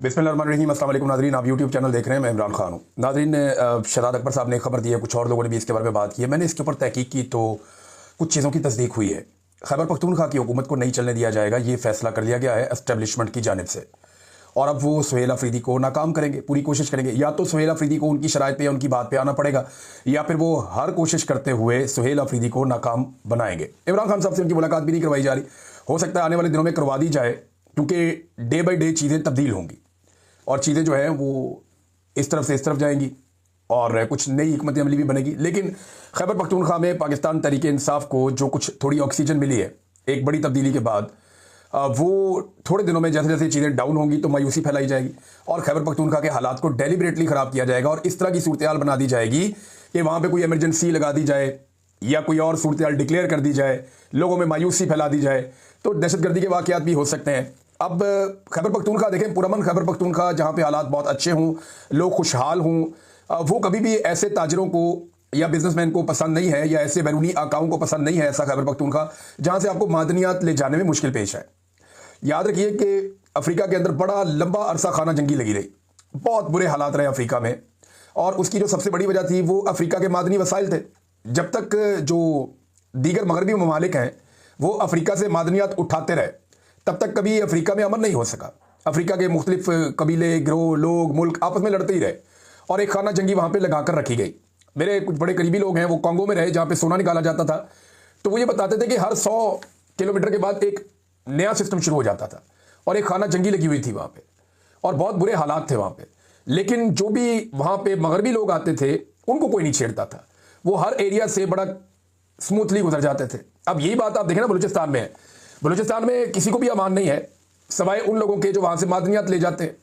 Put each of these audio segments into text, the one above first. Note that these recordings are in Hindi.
बिस्मिल्लाहिर्रहमानिर्रहीम। अस्सलाम वालेकुम नाज़रीन, आप यूट्यूब चैनल देख रहे हैं। मैं इमरान खान हूँ। नाज़रीन, शहजाद अकबर साहब ने खबर दी है, कुछ और लोगों ने भी इसके बारे में बात की है। मैंने इसके ऊपर तहकीक की तो कुछ चीज़ों की तस्दीक हुई है। खैबर पख्तूनख्वा की हुकूमत को नहीं चलने दिया जाएगा, ये फैसला कर लिया गया है एस्टेब्लिशमेंट की जानिब से। और अब वो सुहेल अफरीदी को नाकाम करेंगे, पूरी कोशिश करेंगे। या तो सुहेल अफरीदी को उनकी शराइत पे या उनकी बात पे आना पड़ेगा, या फिर वो हर कोशिश करते हुए सुहेल अफरीदी को नाकाम बनाएंगे। इमरान खान साहब से उनकी मुलाकात भी नहीं करवाई जा रही, हो सकता है आने वाले दिनों में करवा दी जाए, क्योंकि डे बाई डे चीज़ें तब्दील होंगी और चीज़ें जो है वो इस तरफ से इस तरफ जाएंगी और कुछ नई हिकमत अमली भी बनेगी। लेकिन खैबर पख्तूनख्वा में पाकिस्तान तहरीक इंसाफ को जो कुछ थोड़ी ऑक्सीजन मिली है एक बड़ी तब्दीली के बाद, वो थोड़े दिनों में जैसे जैसे चीज़ें डाउन होंगी तो मायूसी फैलाई जाएगी और खैबर पख्तूनख्वा के हालात को डेलिबरेटली ख़राब किया जाएगा और इस तरह की सूरत हाल बना दी जाएगी कि वहाँ पर कोई एमरजेंसी लगा दी जाए या कोई और सूरत हाल डिक्लेयर कर दी जाए, लोगों में मायूसी फैला दी जाए, तो दहशतगर्दी के वाक़यात भी हो सकते हैं। अब खैबर पख्तूनख्वा देखें, पुरअमन खैबर पख्तूनख्वा, जहाँ पे हालात बहुत अच्छे हों, लोग खुशहाल हों, वो कभी भी ऐसे ताजरों को या बिजनेसमैन को पसंद नहीं है या ऐसे बैरूनी आकाओं को पसंद नहीं है ऐसा खैबर पख्तूनख्वा जहाँ से आपको मादनियात ले जाने में मुश्किल पेश है। याद रखिए कि अफ्रीका के अंदर बड़ा लंबा अरसा खाना जंगी लगी रही, बहुत बुरे हालात रहे अफ्रीका में, और उसकी जो सबसे बड़ी वजह थी वो अफ्रीका के मादनी वसाइल थे। जब तक जो दीगर मगरबी ममालिक हैं वो अफ्रीका से मादनियात उठाते रहे, तब तक कभी अफ्रीका में अमन नहीं हो सका। अफ्रीका के मुख्तलिफ कबीले, गिरोह, लोग, मुल्क आपस में लड़ते ही रहे और एक खाना जंगी वहाँ पे लगा कर रखी गई। मेरे कुछ बड़े करीबी लोग हैं, वो कॉन्गो में रहे जहाँ पे सोना निकाला जाता था, तो वो ये बताते थे कि हर 100 किलोमीटर के बाद एक नया सिस्टम शुरू हो जाता था और एक खाना जंगी लगी हुई थी वहाँ पे और बहुत बुरे हालात थे वहाँ पे। लेकिन जो भी वहाँ पे मगरबी लोग आते थे उनको कोई नहीं छेड़ता था, वो हर एरिया से बड़ा स्मूथली गुजर जाते थे। अब यही बात आप देखें ना बलूचिस्तान में है, बलूचिस्तान में किसी को भी अमान नहीं है सवाए उन लोगों के जो वहाँ से मादनियात ले जाते हैं,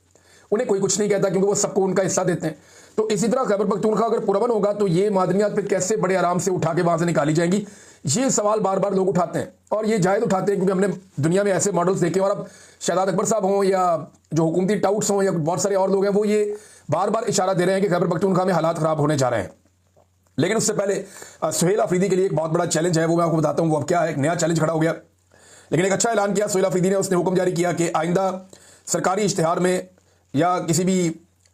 उन्हें कोई कुछ नहीं कहता क्योंकि वो सबको उनका हिस्सा देते हैं। तो इसी तरह खैबर पख्तूनख्वा अगर पुरअमन होगा तो ये मादनियात फिर कैसे बड़े आराम से उठा के वहाँ से निकाली जाएंगी, ये सवाल बार बार लोग उठाते हैं और ये जायज़ उठाते हैं क्योंकि हमने दुनिया में ऐसे मॉडल्स देखे। और अब शहजाद अकबर साहब हों या जो हुकूमती टाउट्स हों या बहुत सारे और लोग हैं, वो ये बार बार इशारा दे रहे हैं कि खैबर पख्तूनख्वा में हालात ख़राब होने जा रहे हैं। लेकिन उससे पहले सुहेल अफरीदी के लिए एक बहुत बड़ा चैलेंज है, वो मैं आपको बताता हूँ वो अब क्या है। एक नया चैलेंज खड़ा हो गया, लेकिन एक अच्छा ऐलान किया सुहेल अफरीदी ने। उसने हुक्म जारी किया कि आइंदा सरकारी इश्तिहार में या किसी भी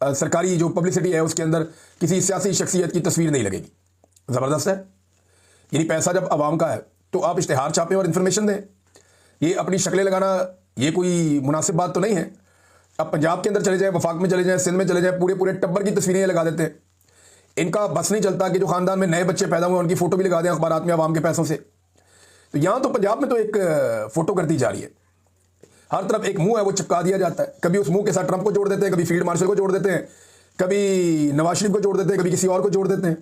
सरकारी जो पब्लिसिटी है उसके अंदर किसी सियासी शख्सियत की तस्वीर नहीं लगेगी। ज़बरदस्त है, यानी पैसा जब आवाम का है तो आप इश्तिहार छापें और इन्फॉर्मेशन दें। ये अपनी शक्लें लगाना ये कोई मुनासिब बात तो नहीं है। अब पंजाब के अंदर चले जाएँ, वफाक में चले जाएँ, सिंध में चले जाएँ, पूरे पूरे टब्बर की तस्वीरें लगा देते हैं। इनका बस नहीं चलता कि जो ख़ानदान में नए बच्चे पैदा हुए उनकी फ़ोटो भी लगा दें अखबारात में आवाम के पैसों से। तो यहाँ तो पंजाब में तो एक फ़ोटो कर दी जा रही है, हर तरफ एक मुंह है वो चिपका दिया जाता है। कभी उस मुंह के साथ ट्रंप को जोड़ देते हैं, कभी फील्ड मार्शल को जोड़ देते हैं, कभी नवाज शरीफ को जोड़ देते हैं, कभी किसी और को जोड़ देते हैं।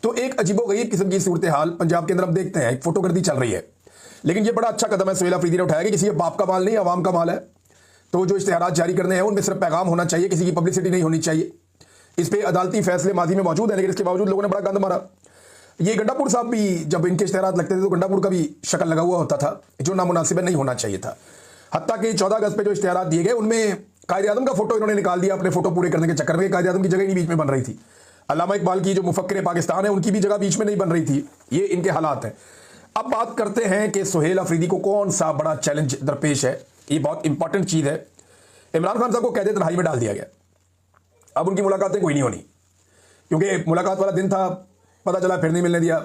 तो एक अजीबोगरीब किस्म की सूरत हाल पंजाब के अंदर हम देखते हैं, एक फोटोगर्दी चल रही है। लेकिन ये बड़ा अच्छा कदम है सुहेल अफरीदी ने उठाया कि किसी बाप का माल नहीं, आवाम का माल है। तो जो इश्तिहारात जारी करने हैं उनमें सिर्फ पैगाम होना चाहिए, किसी की पब्लिसिटी नहीं होनी चाहिए। इस पर अदालती फैसले माजी में मौजूद है, लेकिन इसके बावजूद लोगों ने बड़ा गंद मारा। ये गंडापुर साहब भी जब इनके इश्तिहारात लगते थे तो गंडापुर का भी शक्ल लगा हुआ होता था, जो नामुनासिब नहीं होना चाहिए था। हत्ता कि 14 अगस्त पे जो इश्तिहारात दिए गए उनमें कायदे आज़म का फोटो इन्होंने निकाल दिया अपने फोटो पूरे करने के चक्कर में। कायदे आज़म की जगह ही नहीं बीच में बन रही थी, अल्लामा इकबाल की जो मुफक्किर पाकिस्तान है उनकी भी जगह बीच में नहीं बन रही थी। ये इनके हालात हैं। अब बात करते हैं कि सुहेल अफरीदी को कौन सा बड़ा चैलेंज दरपेश है। ये बहुत इंपॉर्टेंट चीज़ है। इमरान खान साहब को कैद तन्हाई में डाल दिया गया, अब उनकी मुलाकातें कोई नहीं होनी क्योंकि मुलाकात वाला दिन था, पता चला फिर नहीं मिलने दिया।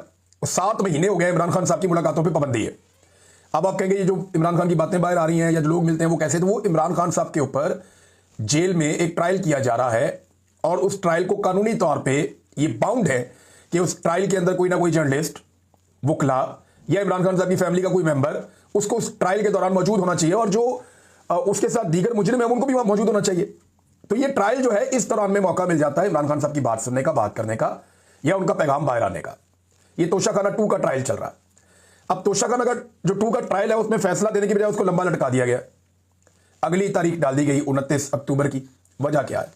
7 महीने हो गए इमरान खान साहब की मुलाकातों पर पाबंदी है। अब आप कहेंगे ये जो इमरान खान की बातें बाहर आ रही हैं या जो लोग मिलते हैं वो कैसे, तो वो इमरान खान साहब के ऊपर जेल में एक ट्रायल किया जा रहा है और उस ट्रायल को कानूनी तौर पे ये बाउंड है कि उस ट्रायल के अंदर कोई ना कोई जर्नलिस्ट, वकला या इमरान खान साहब की फैमिली का कोई मेंबर उसको उस ट्रायल के दौरान मौजूद होना चाहिए और जो उसके साथ दीगर मुजरिम है उनको भी वहाँ मौजूद होना चाहिए। तो ये ट्रायल जो है इस दौरान में मौका मिल जाता है इमरान खान साहब की बात सुनने का, बात करने का या उनका पैगाम बाहर आने का। ये तोशाखाना 2 का ट्रायल चल रहा है। अब तोशाखाना का जो 2 का ट्रायल है उसमें फैसला देने की बजाय उसको लंबा लटका दिया गया, अगली तारीख डाल दी गई 29 अक्टूबर की। वजह क्या है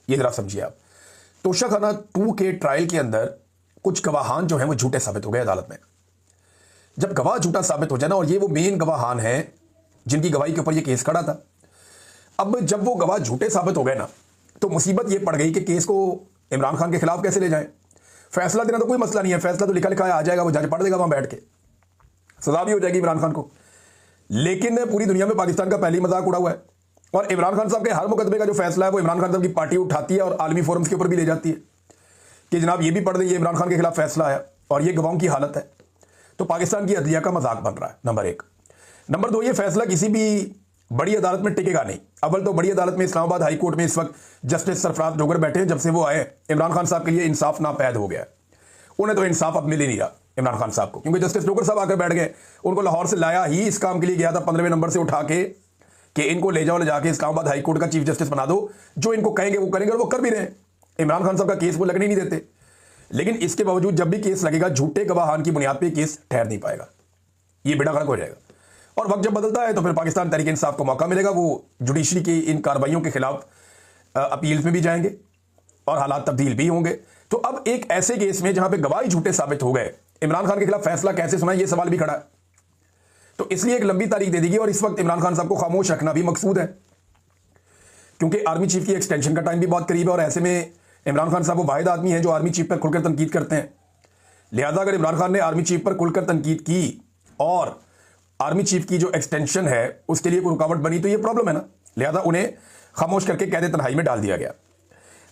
ये जरा समझिए आप। तोशाखाना 2 के ट्रायल के अंदर कुछ गवाहान जो हैं वो झूठे साबित हो गए अदालत में। जब गवाह झूठा साबित हो जाए ना, और ये वो मेन गवाहान हैं जिनकी गवाही के ऊपर ये केस खड़ा था, अब जब वो गवाह झूठे साबित हो गए ना तो मुसीबत ये पड़ गई कि केस को इमरान खान के खिलाफ कैसे ले जाएं। फैसला देना तो कोई मसला नहीं है, फैसला तो लिखा लिखा आ जाएगा, वो जज पढ़ देगा वहां बैठ के, सजा भी हो जाएगी इमरान खान को। लेकिन पूरी दुनिया में पाकिस्तान का पहले ही मजाक उड़ा हुआ है और इमरान खान साहब के हर मुकदमे का जो फैसला है वो इमरान खान साहब की पार्टी उठाती है और आलमी फोरम्स के ऊपर भी ले जाती है कि जनाब ये भी पढ़ दें, ये इमरान खान के खिलाफ फैसला है और ये गवाहों की हालत है। तो पाकिस्तान की अदलिया का मजाक बन रहा है, नंबर एक। नंबर दो, ये फैसला किसी भी बड़ी अदालत में टिकेगा नहीं। अव्वल तो बड़ी अदालत में इस्लामाबाद हाई कोर्ट में इस वक्त जस्टिस सरफराज डोगर बैठे हैं। जब से वो आए इमरान खान साहब के लिए इंसाफ नापैद हो गया। उन्हें तो इंसाफ अब मिल ही नहीं रहा इमरान खान साहब को, क्योंकि जस्टिस डोगर साहब आकर बैठ गए। उनको लाहौर से लाया ही इस काम के लिए गया था 15वें नंबर से उठा के कि इनको ले जाओ, ले जाके इस्लामाबाद हाई कोर्ट का चीफ जस्टिस बना दो, जो इनको कहेंगे वो करेंगे, और वो कर भी रहे। इमरान खान साहब का केस वो लगने नहीं देते, लेकिन इसके बावजूद जब भी केस लगेगा झूठे गवाहान की बुनियाद पर केस ठहर नहीं पाएगा, ये बेड़ा गर्क हो जाएगा। और वक्त जब बदलता है तो फिर पाकिस्तान तहरीक इंसाफ को मौका मिलेगा, वो जुडिशरी की इन कार्रवाइयों के खिलाफ अपील्स में भी जाएंगे और हालात तब्दील भी होंगे। तो अब एक ऐसे केस में जहां पे गवाही झूठे साबित हो गए, इमरान खान के खिलाफ फैसला कैसे सुना, ये सवाल भी खड़ा है। तो इसलिए एक लंबी तारीख दे देगी और इस वक्त इमरान खान साहब को खामोश रखना भी मकसूद है, क्योंकि आर्मी चीफ की एक्सटेंशन का टाइम भी बहुत करीब है। और ऐसे में इमरान खान साहब वो वाहिद आदमी हैं जो आर्मी चीफ पर खुलकर तनकीद करते हैं। लिहाजा अगर इमरान खान ने आर्मी चीफ पर खुलकर तनकीद की और आर्मी चीफ की जो एक्सटेंशन है उसके लिए कोई रुकावट बनी तो ये प्रॉब्लम है ना। लिहाजा उन्हें खामोश करके कैद तन्हाई में डाल दिया गया।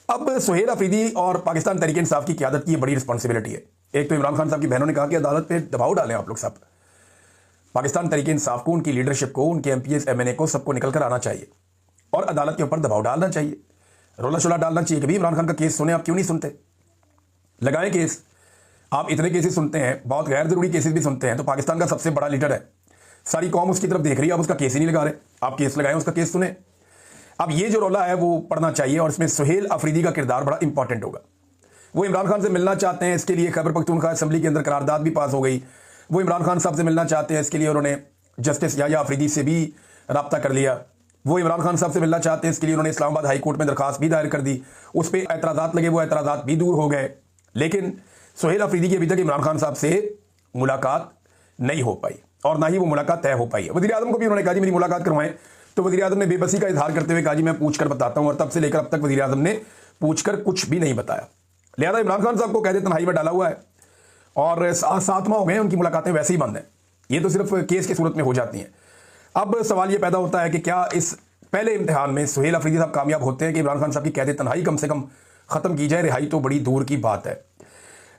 अब सुहेल अफरीदी और पाकिस्तान तहरीक इंसाफ की क़यादत की बड़ी रिस्पॉन्सिबिलिटी है। एक तो इमरान खान साहब की बहनों ने कहा कि अदालत पे दबाव डालें आप लोग सब, पाकिस्तान तहरीक इंसाफ को, उनकी लीडरशिप को, उनके MPs MNA को, सबको निकल कर आना चाहिए और अदालत के ऊपर दबाव डालना चाहिए, रोला शोला डालना चाहिए कि भाई इमरान खान का केस सुने, आप क्यों नहीं सुनते, लगाएं केस। आप इतने केसेस सुनते हैं, बहुत गैर जरूरी केसेस भी सुनते हैं, तो पाकिस्तान का सबसे बड़ा लीडर है, सारी कौम उसकी तरफ देख रही है, आप उसका केस ही नहीं लगा रहे। आप केस लगाएं, उसका केस सुने। अब ये जो रोला है वो पढ़ना चाहिए और इसमें सुहेल अफरीदी का किरदार बड़ा इंपॉर्टेंट होगा। वो इमरान खान से मिलना चाहते हैं, इसके लिए खैबर पख्तूनख्वा असेंबली के अंदर करारदाद भी पास हो गई। वो इमरान खान साहब से मिलना चाहते हैं, इसके लिए उन्होंने जस्टिस याह्या अफरीदी से भी रब्ता कर लिया। वो इमरान खान साहब से मिलना चाहते हैं, इसके लिए उन्होंने इस्लामाबाद हाई कोर्ट में दरखास्त भी दायर कर दी। उस पर एतराज़ात लगे, वो एतराज़ात भी दूर हो गए। लेकिन सुहेल अफरीदी की अभी तक इमरान खान साहब से मुलाकात नहीं हो पाई और ना ही वो मुलाकात तय हो पाई है। वज़ीर आज़म को भी उन्होंने कहा जी मेरी मुलाकात करवाएं, तो वज़ीर आज़म ने बेबसी का इजहार करते हुए कहा जी मैं पूछकर बताता हूं, और तब से लेकर अब तक वज़ीर आज़म ने पूछकर कुछ भी नहीं बताया। लिहाजा इमरान खान साहब को कैद तन्हाई में डाला हुआ है और 7 माह हो गए, उनकी मुलाकातें वैसे ही बंद हैं। ये तो सिर्फ केस की सूरत में हो जाती हैं। अब सवाल ये पैदा होता है कि क्या इस पहले इम्तिहान में सुहेल अफरीदी साहब कामयाब होते हैं कि इमरान खान साहब की कैद तन्हाई कम से कम ख़त्म की जाए। रिहाई तो बड़ी दूर की बात है।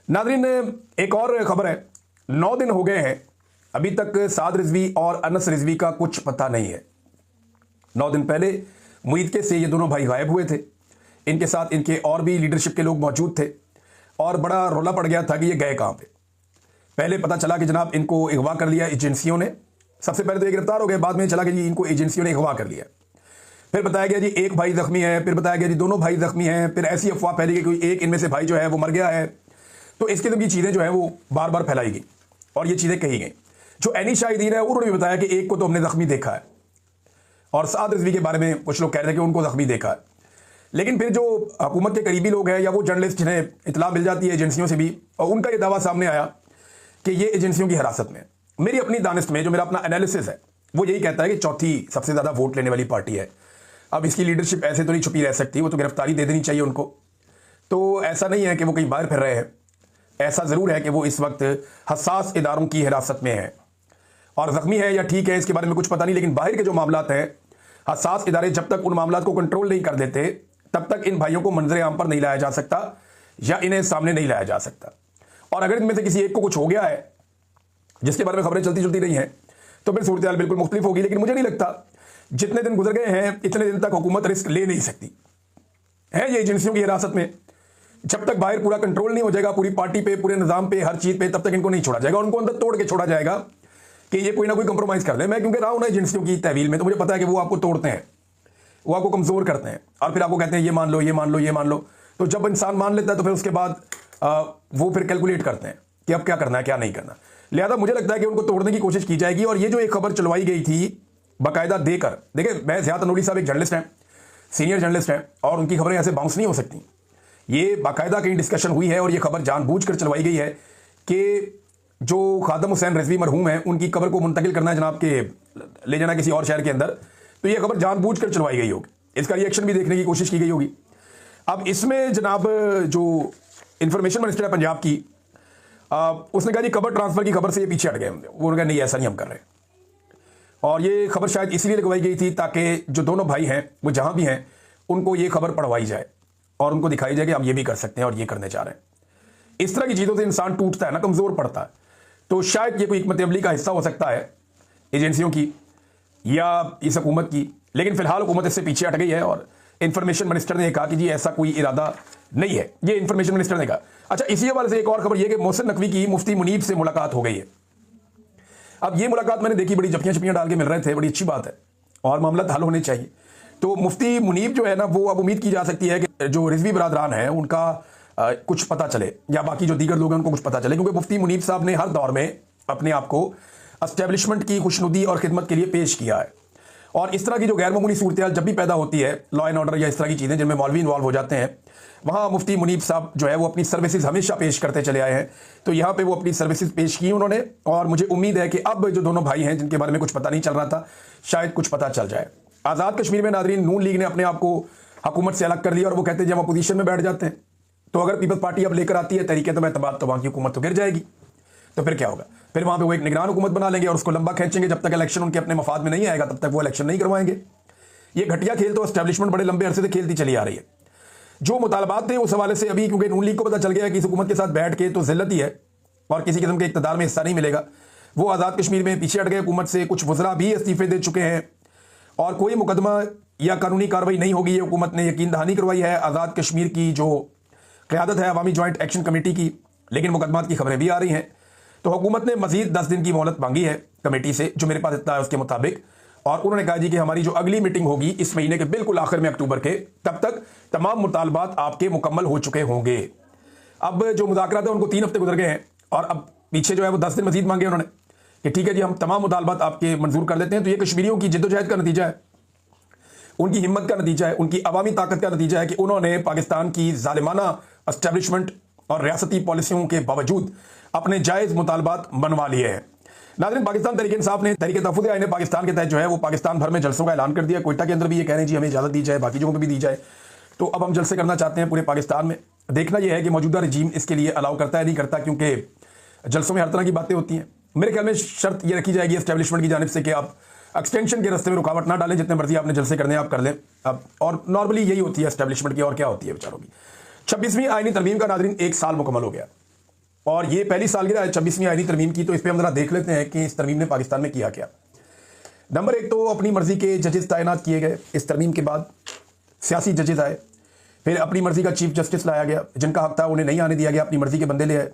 नाज़रीन, एक और खबर है, 9 दिन हो गए हैं, अभी तक साद रिजवी और अनस रिजवी का कुछ पता नहीं है। 9 दिन पहले मुईद से ये दोनों भाई गायब हुए थे, इनके साथ इनके और भी लीडरशिप के लोग मौजूद थे और बड़ा रोला पड़ गया था कि ये गए कहाँ पे। पहले पता चला कि जनाब इनको अगवा कर लिया एजेंसियों ने। सबसे पहले तो ये गिरफ्तार हो गए, बाद में चला कि जी इनको एजेंसियों ने अगवा कर लिया। फिर बताया गया जी एक भाई जख्मी है, फिर बताया गया जी दोनों भाई जख्मी हैं, फिर ऐसी अफवाह फैली कि कोई एक इनमें से भाई जो है वो मर गया है। तो इस किस्म की चीज़ें जो है वो बार बार फैलाई गई और ये चीज़ें कही गई। जो एनी शाहिदीन है उन्होंने भी बताया कि एक को तो हमने जख्मी देखा है, और साद रिजवी के बारे में कुछ लोग कह रहे थे कि उनको जख्मी देखा है। लेकिन फिर जो हुकूमत के करीबी लोग हैं या वो जर्नलिस्ट जिन्हें इतला मिल जाती है एजेंसियों से भी, और उनका ये दावा सामने आया कि ये एजेंसियों की हिरासत में। मेरी अपनी दानिश में जो मेरा अपना एनालिसिस है वो यही कहता है कि चौथी सबसे ज़्यादा वोट लेने वाली पार्टी है। अब इसकी लीडरशिप ऐसे तो नहीं छुपी रह सकती, वो तो गिरफ्तारी दे देनी चाहिए उनको। तो ऐसा नहीं है कि वो कहीं बाहर फिर रहे हैं, ऐसा ज़रूर है कि वो इस वक्त हसास इदारों की हिरासत में है और ज़ख्मी है या ठीक है इसके बारे में कुछ पता नहीं। लेकिन बाहर के जो मामलात हैं, हसास इदारे जब तक उन मामलात को कंट्रोल नहीं कर देते तब तक इन भाइयों को मंजर आम पर नहीं लाया जा सकता या इन्हें सामने नहीं लाया जा सकता। और अगर इनमें से किसी एक को कुछ हो गया है जिसके बारे में खबरें चलती रही हैं तो फिर सूरत हाल बिल्कुल मुख्तलिफ होगी। लेकिन मुझे नहीं लगता जितने दिन गुजर गए हैं इतने दिन तक हुकूमत रिस्क ले नहीं सकती है ये एजेंसियों की हिरासत में। जब तक बाहर पूरा कंट्रोल नहीं हो जाएगा पूरी पार्टी पे, पूरे निज़ाम पे, हर चीज़ पे, तब तक इनको नहीं छोड़ा जाएगा। उनको अंदर तोड़ के छोड़ा जाएगा कि ये कोई ना कोई कंप्रोमाइज़ कर ले। मैं क्योंकि रहा हूं ना एजेंसियों की तहवील में, तो मुझे पता है कि वो आपको तोड़ते हैं, वो आपको कमज़ोर करते हैं और फिर आपको कहते हैं ये मान लो, ये मान लो, ये मान लो। तो जब इंसान मान लेता है तो फिर उसके बाद वो फिर कैलकुलेट करते हैं कि अब क्या करना है क्या नहीं करना। लिहाजा मुझे लगता है कि उनको तोड़ने की कोशिश की जाएगी। और ये जो एक खबर चलवाई गई थी बाकायदा देकर, देखिए मैं ज़िया तनूरी साहब एक जर्नलिस्ट हैं, सीनियर जर्नलिस्ट हैं, और उनकी खबरें ऐसे बाउंस नहीं हो सकती। ये बाकायदा कहीं डिस्कशन हुई है और ये खबर जानबूझकर चलवाई गई है कि जो खादम हुसैन रिजवी मरहूम है उनकी कब्र को मुंतकिल करना है जनाब के, ले जाना किसी और शहर के अंदर, तो ये खबर जानबूझकर चलवाई गई होगी। इसका रिएक्शन भी देखने की कोशिश की गई होगी। अब इसमें जनाब जो इंफॉर्मेशन मिनिस्टर है पंजाब की, उसने कहा जी कब्र ट्रांसफ़र की खबर से ये पीछे हट गए। वो कहा नहीं ऐसा नहीं हम कर रहे। और ये खबर शायद इसलिए लगवाई गई थी ताकि जो दोनों भाई हैं वो जहां भी हैं उनको ये खबर पढ़वाई जाए और उनको दिखाई जाए कि हम ये भी कर सकते हैं और ये करने जा रहे हैं। इस तरह की चीज़ों से इंसान टूटता है ना, कमज़ोर पड़ता है। तो शायद ये कोई हिकमत अमली का हिस्सा हो सकता है एजेंसियों की या इस हुकूमत की, लेकिन फिलहाल हुकूमत इससे पीछे हट गई है और इंफॉर्मेशन मिनिस्टर ने कहा कि जी ऐसा कोई इरादा नहीं है। ये इंफॉर्मेशन मिनिस्टर ने कहा। अच्छा, इसी हवाले से एक और खबर यह कि मोहसिन नकवी की मुफ्ती मुनीब से मुलाकात हो गई है। अब ये मुलाकात मैंने देखी, बड़ी जपियां डाल के मिल रहे थे, बड़ी अच्छी बात है और मामला हल होने चाहिए। तो मुफ्ती मुनीब जो है ना, वो अब उम्मीद की जा सकती है कि जो रिजवी बरादरान है उनका कुछ पता चले या बाकी जो दीगर लोग हैं उनको कुछ पता चले, क्योंकि मुफ्ती मुनीब साहब ने हर दौर में अपने आप को एस्टेब्लिशमेंट की खुशनुदी और खिदमत के लिए पेश किया है। और इस तरह की जो गैर मामूली सूरत जब भी पैदा होती है, लॉ एंड ऑर्डर या इस तरह की चीज़ें जिनमें मौलवी इन्वॉल्व हो जाते हैं, वहाँ मुफ्ती मुनीब साहब जो है वो अपनी सर्विसेज हमेशा पेश करते चले आए हैं। तो यहाँ पे वो अपनी सर्विसेज पेश की उन्होंने, और मुझे उम्मीद है कि अब जो दोनों भाई हैं जिनके बारे में कुछ पता नहीं चल रहा था, शायद कुछ पता चल जाए। आज़ाद कश्मीर में नादरीन नून लीग ने अपने आप को हुकूमत से अलग कर लिया और वो कहते हैं जब हम अपोजिशन में बैठ जाते हैं तो अगर पीपल्स पार्टी अब लेकर आती है तरीके तो मैं तबाद तो वहाँ की हुकूमत तो गिर जाएगी। तो फिर क्या होगा? फिर वहाँ पे वो एक निगरान हुकूमत बना लेंगे और उसको लंबा खींचेंगे जब तक इलेक्शन उनके अपने मफाद में नहीं आएगा, तब तक वो इलेक्शन नहीं करवाएंगे। ये घटिया खेल तो एस्टेब्लिशमेंट बड़े लंबे अरसे से खेलती चली आ रही है। जो मुतालबात थे उस हवाले से अभी, क्योंकि नून लीग को पता चल गया है कि इस हुकूमत के साथ बैठ के तो जिल्लत ही है और किसी किस्म के इक़्तिदार में हिस्सा नहीं मिलेगा, वो आज़ाद कश्मीर में पीछे हट गए हुकूमत से। कुछ वज़रा भी इस्तीफे दे चुके हैं और कोई मुकदमा या कानूनी कार्रवाई नहीं होगी, ये हुकूमत ने यकीन दहानी करवाई है आज़ाद कश्मीर की जो क़यादत है अवामी जॉइंट एक्शन कमेटी की। लेकिन मुकदमात की खबरें भी आ रही हैं, तो हुकूमत ने मजीद 10 दिन की मोहलत मांगी है कमेटी से, जो मेरे पास इतना है उसके मुताबिक। और उन्होंने कहा जी कि हमारी जो अगली मीटिंग होगी इस महीने के बिल्कुल आखिर में, अक्टूबर के, तब तक तमाम मुतालबात आपके मुकम्मल हो चुके होंगे। अब जो मुज़ाकरात है उनको 3 हफ्ते गुजर गए हैं और अब पीछे जो है वो 10 दिन मजीद मांगे उन्होंने कि ठीक है जी हम तमाम मुतालबात आपके मंजूर कर लेते हैं। तो ये कश्मीरियों की जिद्दोजहद का नतीजा है, उनकी हिम्मत का नतीजा है, उनकी अवामी ताकत का नतीजा है कि उन्होंने पाकिस्तान की जालिमाना एस्टेब्लिशमेंट और रियासती पॉलिसियों के बावजूद अपने जायज़ मुतालबात मनवा लिए हैं। नाज़रीन, पाकिस्तान तहरीक इंसाफ ने तहरीक तहफ़्फ़ुज़ आईन पाकिस्तान के तहत जो है वो पाकिस्तान भर में जलसों का ऐलान कर दिया। कोयटा के अंदर भी ये कह रहे हैं जी हमें इजाज़त दी जाए, बाकी जगहों पर भी दी जाए। तो अब हम जलसे करना चाहते हैं पूरे पाकिस्तान में। देखना यह है कि मौजूदा रजीम इसके लिए अलाउ करता है नहीं करता, क्योंकि जलसों में हर तरह की बातें होती हैं। मेरे ख्याल में शर्त यह रखी जाएगी एस्टेब्लिशमेंट की जानिब से कि आप एक्सटेंशन के रास्ते में रुकावट ना डालें, जितने मर्जी आपने जलसे करने आप कर लें। अब और नॉर्मली यही होती है एस्टेब्लिशमेंट की, और क्या होती है बेचारों की। 26वीं आईनी तरमीम का नाज़रीन 1 साल मुकम्मल हो गया और ये पहली सालगिरह है 26वीं आईनी तरमीम की। तो इस पर हम जरा देख लेते हैं कि इस तरमीम ने पाकिस्तान में किया क्या। नंबर 1 तो अपनी मर्जी के जजेस तैनात किए गए। इस तरमीम के बाद सियासी जजेस आए, फिर अपनी मर्जी का चीफ जस्टिस लाया गया, जिनका हक था उन्हें नहीं आने दिया गया, अपनी मर्जी के बंदे ले आए।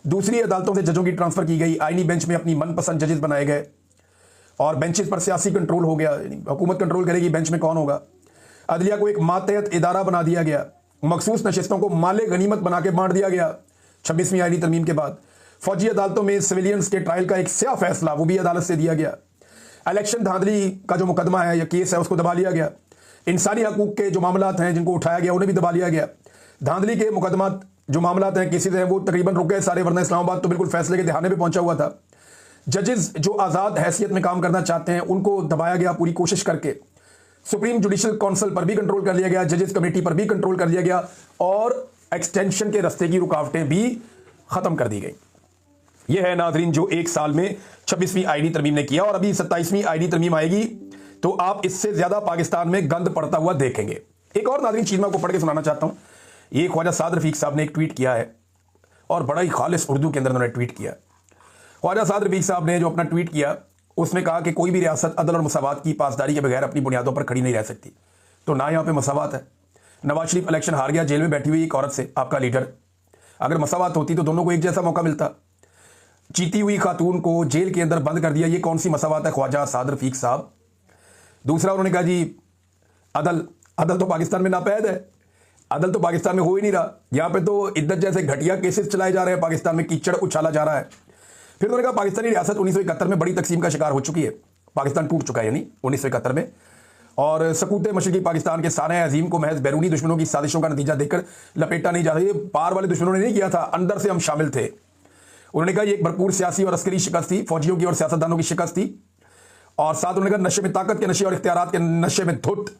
दूसरी अदालतों से जजों की ट्रांसफ़र की गई, आईनी बेंच में अपनी मनपसंद जजेस बनाए गए और बेंचेस पर सियासी कंट्रोल हो गया। हुकूमत कंट्रोल करेगी बेंच में कौन होगा। अदलिया को एक मातहत इदारा बना दिया गया, मखसूस नशिस्तों को माले गनीमत बना के बांट दिया गया 26वीं आईनी तरमीम के बाद। फौजी अदालतों में सिविलियंस के ट्रायल का एक स्या फैसला वो भी अदालत से दिया गया। इलेक्शन धांधली का जो मुकदमा है या केस है उसको दबा लिया गया। इंसानी हकूक के जो मामलात हैं जिनको उठाया गया उन्हें भी दबा लिया गया। धांधली के मुकदमा जो मामलात हैं केसेज हैं वो तकरीबन रुक गए सारे, वरना इस्लामाबाद तो बिल्कुल फैसले के दहाने पे पहुंचा हुआ था। जजेस जो आज़ाद हैसियत में काम करना चाहते हैं उनको दबाया गया पूरी कोशिश करके। सुप्रीम जुडिशल काउंसिल पर भी कंट्रोल कर लिया गया, जजेस कमेटी पर भी कंट्रोल कर लिया गया और एक्सटेंशन के रास्ते की रुकावटें भी ख़त्म कर दी गई। यह है नाज़रीन जो 1 साल में 26वीं आईनी तरमीम ने किया। और अभी 27वीं आईनी तरमीम आएगी तो आप इससे ज़्यादा पाकिस्तान में गंद पड़ता हुआ देखेंगे। एक और नाज़रीन चीज़ मैं आपको पढ़ के सुनाना चाहता हूँ। ये ख्वाजा साद रफ़ीक साहब ने एक ट्वीट किया है और बड़ा ही खालिस उर्दू के अंदर उन्होंने ट्वीट किया। ख्वाजा साद रफ़ीक साहब ने जो अपना ट्वीट किया उसमें कहा कि कोई भी रियासत अदल और मसावात की पासदारी के बगैर अपनी बुनियादों पर खड़ी नहीं रह सकती। तो ना यहाँ पे मसावात है। नवाज शरीफ इलेक्शन हार गया जेल में बैठी हुई एक औरत से, आपका लीडर। अगर मसावात होती तो दोनों को एक जैसा मौका मिलता। जीती हुई खातून को जेल के अंदर बंद कर दिया, ये कौन सी मसावात है ख्वाजा साद रफ़ीक साहब। दूसरा उन्होंने कहा जी अदल तो पाकिस्तान में नापैद है, अदल तो पाकिस्तान में हो ही नहीं रहा। यहाँ पे तो इद्दत जैसे घटिया केसेस चलाए जा रहे हैं, पाकिस्तान में कीचड़ उछाला जा रहा है। फिर उन्होंने कहा पाकिस्तानी रियासत 1971 में बड़ी तकसीम का शिकार हो चुकी है, पाकिस्तान टूट चुका है यानी 1971 में। और सकूत मशरकी पाकिस्तान के सारे अजीम को महज बैरूनी दुश्मनों की साजिशों का नतीजा देखकर लपेटा नहीं जाता। ये पार वाले दुश्मनों ने नहीं किया था, अंदर से हम शामिल थे। उन्होंने कहा ये एक भरपूर सियासी और अस्करी शिकस्त थी, फौजियों की और सियासतदानों की शिकस्त थी। और साथ उन्होंने कहा नशे में ताकत के नशे और इख्तियारात के नशे में धुत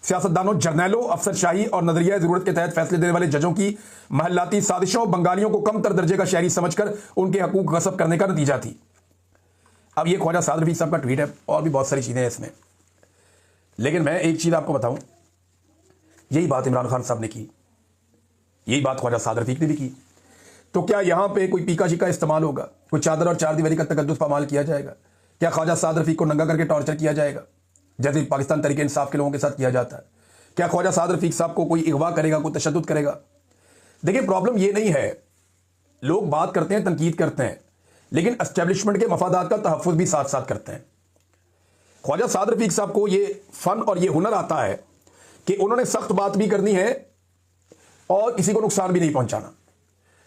सियासतदानों, जर्नैलों, अफसरशाही और नजरिया जरूरत के तहत फैसले देने वाले जजों की महल्लाती साजिशों बंगालियों को कम तर दर्जे का शहरी समझकर उनके हकूक गसब करने का नतीजा थी। अब ये ख्वाजा साद रफीक साहब का ट्वीट है और भी बहुत सारी चीज़ें हैं इसमें, लेकिन मैं एक चीज़ आपको बताऊं, यही बात इमरान खान साहब ने की, यही बात ख्वाजा साद रफीक ने भी की। तो क्या यहां पे कोई पीका शिका इस्तेमाल होगा, कोई चादर और चार दीवारी का तकद्दुस पामाल किया जाएगा? क्या ख्वाजा साद रफीक को नंगा करके टॉर्चर किया जाएगा जैसे पाकिस्तान तरीके इंसाफ के लोगों के साथ किया जाता है? क्या ख्वाजा साद रफीक साहब को कोई अगवा करेगा, कोई तशद्दुद करेगा? देखिए, प्रॉब्लम ये नहीं है, लोग बात करते हैं, तनकीद करते हैं, लेकिन एस्टेब्लिशमेंट के मफादात का तहफ़्फ़ुज़ भी साथ साथ करते हैं। ख्वाजा साद रफीक साहब को ये फन और ये हुनर आता है कि उन्होंने सख्त बात भी करनी है और किसी को नुकसान भी नहीं पहुंचाना।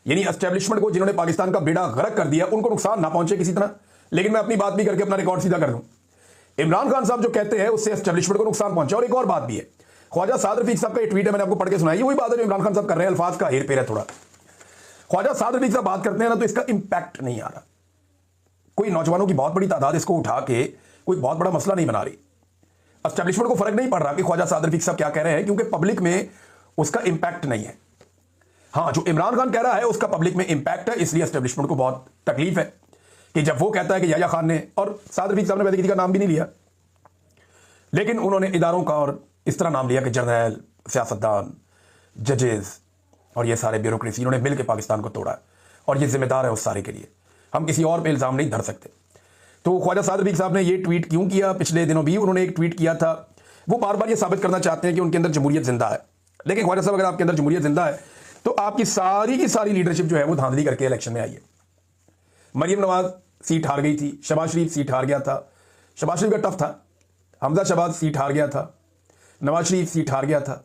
यानी एस्टेब्लिशमेंट को, जिन्होंने पाकिस्तान का बेड़ा गर्क कर दिया, उनको नुकसान ना पहुंचे किसी तरह, लेकिन मैं अपनी बात भी करके अपना रिकॉर्ड सीधा कर दूं। इमरान खान साहब जो कहते हैं उससे एस्टेब्लिशमेंट को नुकसान पहुंचा। और एक और बात भी है, ख्वाजा साद रफीक साहब का ट्वीट है, मैंने आपको पढ़ के सुनाई, वही बात है जो इमरान खान साहब कर रहे हैं, अल्फाज का हेर फेर है थोड़ा। ख्वाजा साद रफीक साहब बात करते हैं ना, तो इसका इंपैक्ट नहीं आ रहा। कोई नौजवानों की बहुत बड़ी तादाद इसको उठा के कोई बहुत बड़ा मसला नहीं बना रही। एस्टेब्लिशमेंट को फर्क नहीं पड़ रहा कि ख्वाजा साद रफीक साहब क्या कह रहे हैं, क्योंकि पब्लिक में उसका इंपैक्ट नहीं है। हाँ, जो इमरान खान कह रहा है उसका पब्लिक में इंपैक्ट है, इसलिए एस्टेब्लिशमेंट को बहुत तकलीफ है कि जब वो कहता है कि याया खान ने, और साद रफीक साहब ने वैसे किसी का नाम भी नहीं लिया, लेकिन उन्होंने इदारों का और इस तरह नाम लिया कि जर्नैल, सियासतदान, जजेस और ये सारे ब्यूरोक्रेसी, इन्होंने मिल के पाकिस्तान को तोड़ा है और ये जिम्मेदार है उस सारे के लिए। हम किसी और पे इल्ज़ाम नहीं धर सकते। तो ख्वाजा साद रफीक साहब ने ये ट्वीट क्यों किया? पिछले दिनों भी उन्होंने एक ट्वीट किया था, वो बार बार ये साबित करना चाहते हैं कि उनके अंदर जमहूरियत जिंदा है। लेकिन ख्वाजा साहब, अगर आपके अंदर जमहूरियत जिंदा है तो आपकी सारी की सारी लीडरशिप जो है वो धांधली करके इलेक्शन में आई है। मरियम नवाज सीट हार गई थी, शहबाज शरीफ सीट हार गया था, शहबाज शरीफ का टफ था, हमजा शहबाज सीट हार गया था, नवाज शरीफ सीट हार गया था,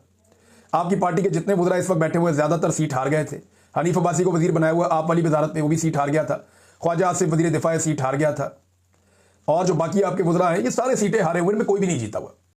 आपकी पार्टी के जितने वज़रा इस वक्त बैठे हुए ज़्यादातर सीट हार गए थे। हनीफ अब्बासी को वजीर बनाया हुआ आप वाली वजारत में, वो भी सीट हार गया था। ख्वाजा आसिफ वजीर दिफा सीट हार गया था, और जो बाकी आपके वज़रा हैं ये सारे सीटें हारे हुए, इनमें कोई भी नहीं जीता हुआ।